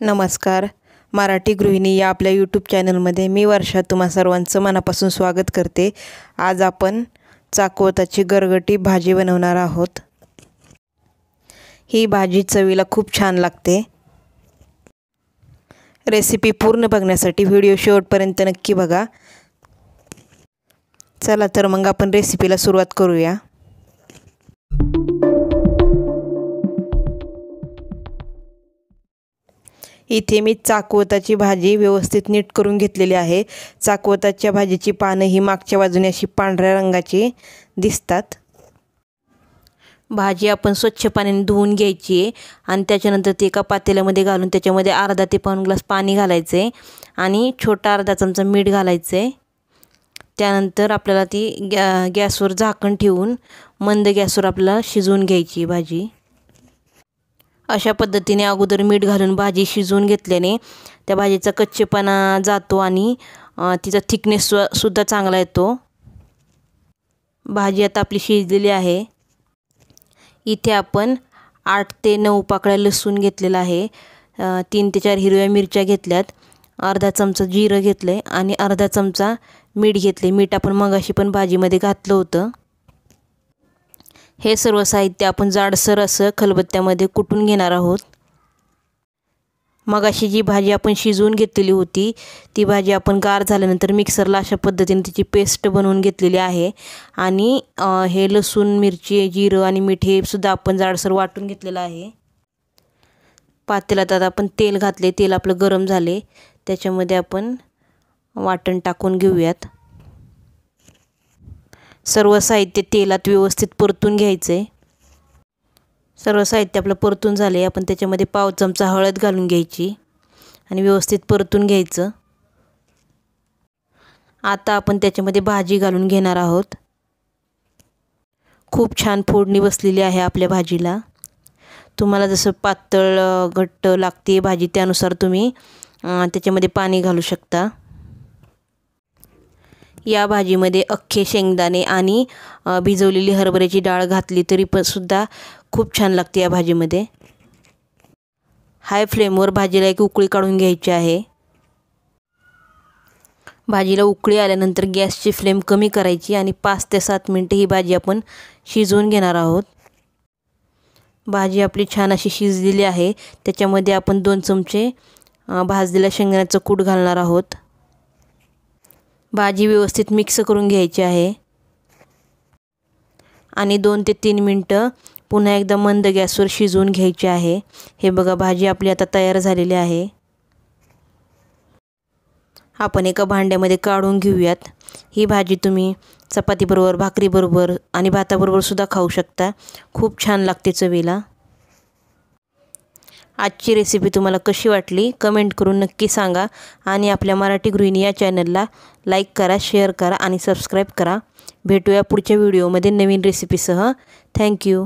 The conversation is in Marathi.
नमस्कार. मराठी गृहिणी या आपल्या यूट्यूब चॅनलमध्ये मी वर्षा तुम्हा सर्वांचं मनापासून स्वागत करते. आज आपण चाकवताची गरगटी भाजी बनवणार आहोत. ही भाजी चवीला खूप छान लागते. रेसिपी पूर्ण बघण्यासाठी व्हिडिओ शेवटपर्यंत नक्की बघा. चला तर मग आपण रेसिपीला सुरुवात करूया. इथे मी चाकवताची भाजी व्यवस्थित नीट करून घेतलेली आहे. चाकवताच्या भाजीची पानं ही मागच्या बाजूने अशी पांढऱ्या रंगाची दिसतात. भाजी आपण स्वच्छ पाण्याने धुवून घ्यायची आहे आणि त्याच्यानंतर ती एका पातेल्यामध्ये घालून त्याच्यामध्ये अर्धा ते पाऊण ग्लास पाणी घालायचं आहे आणि छोटा अर्धा चमचा मीठ घालायचं आहे. त्यानंतर आपल्याला ती गॅसवर झाकण ठेवून मंद गॅसवर आपल्याला शिजवून घ्यायची भाजी. अशा पद्धतीने अगोदर मीठ घालून भाजी शिजवून घेतल्याने त्या भाजीचा कच्चेपणा जातो आणि तिचा थिकनेस सुद्धा चांगला येतो. भाजी आता आपली शिजलेली आहे. इथे आपण 8 ते 9 पाकळ्या लसूण घेतलेला आहे. 3 ते 4 हिरव्या मिरच्या घेतल्यात. अर्धा चमचा जिरं घेतलं आणि अर्धा चमचा मीठ घेतले. मीठ आपण मगाशी पण भाजीमध्ये घातलं होतं. हे सर्व साहित्य आपण जाडसर असं खलबत्त्यामध्ये कुटून घेणार आहोत. मगाशी जी भाजी आपण शिजवून घेतलेली होती ती भाजी आपण गार झाल्यानंतर मिक्सरला अशा पद्धतीने तिची पेस्ट बनवून घेतलेली आहे. आणि हे लसूण, मिरची, जिरं आणि मीठ हे सुद्धा आपण जाडसर वाटून घेतलेलं आहे. पातेल्यात आता आपण तेल घातले. तेल आपलं गरम झाले. त्याच्यामध्ये आपण वाटण टाकून घेऊयात. सर्व साहित्य तेलात व्यवस्थित परतून घ्यायचे. सर्व साहित्य आपलं परतून झाले. आपण त्याच्यामध्ये पाव चमचा हळद घालून घ्यायची आणि व्यवस्थित परतून घ्यायचं. आता आपण त्याच्यामध्ये भाजी घालून घेणार आहोत. खूप छान फोडणी बसलेली आहे आपल्या भाजीला. तुम्हाला जसं पातळ घट्ट लागते भाजी त्यानुसार तुम्ही त्याच्यामध्ये पाणी घालू शकता. या भाजीमध्ये अख्खे शेंगदाणे आणि भिजवलेली हरभऱ्याची डाळ घातली तरी पण सुद्धा खूप छान लागते या भाजीमध्ये. हाय फ्लेमवर भाजीला एक उकळी काढून घ्यायची आहे. भाजीला उकळी आल्यानंतर गॅसची फ्लेम कमी करायची आणि 5 ते 7 मिनटं ही भाजी आपण शिजवून घेणार आहोत. भाजी आपली छान अशी शिजलेली आहे. त्याच्यामध्ये आपण 2 चमचे भाजलेल्या शेंगदाण्याचं कूट घालणार आहोत. भाजी व्यवस्थित मिक्स करून घ्यायची आहे आणि 2 ते 3 मिनटं पुन्हा एकदा मंद गॅसवर शिजवून घ्यायची आहे. हे बघा भाजी आपली आता तयार झालेली आहे. आपण एका भांड्यामध्ये काढून घेऊयात. ही भाजी तुम्ही चपातीबरोबर, भाकरीबरोबर आणि भाताबरोबर सुद्धा खाऊ शकता. खूप छान लागते चवीला. आजची रेसिपी तुम्हाला कशी वाटली कमेंट करून नक्की सांगा आणि आपल्या मराठी गृहिणी या चॅनलला लाईक करा, शेअर करा आणि सबस्क्राईब करा. भेटूया पुढच्या व्हिडिओमध्ये नवीन रेसिपीसह. थँक्यू.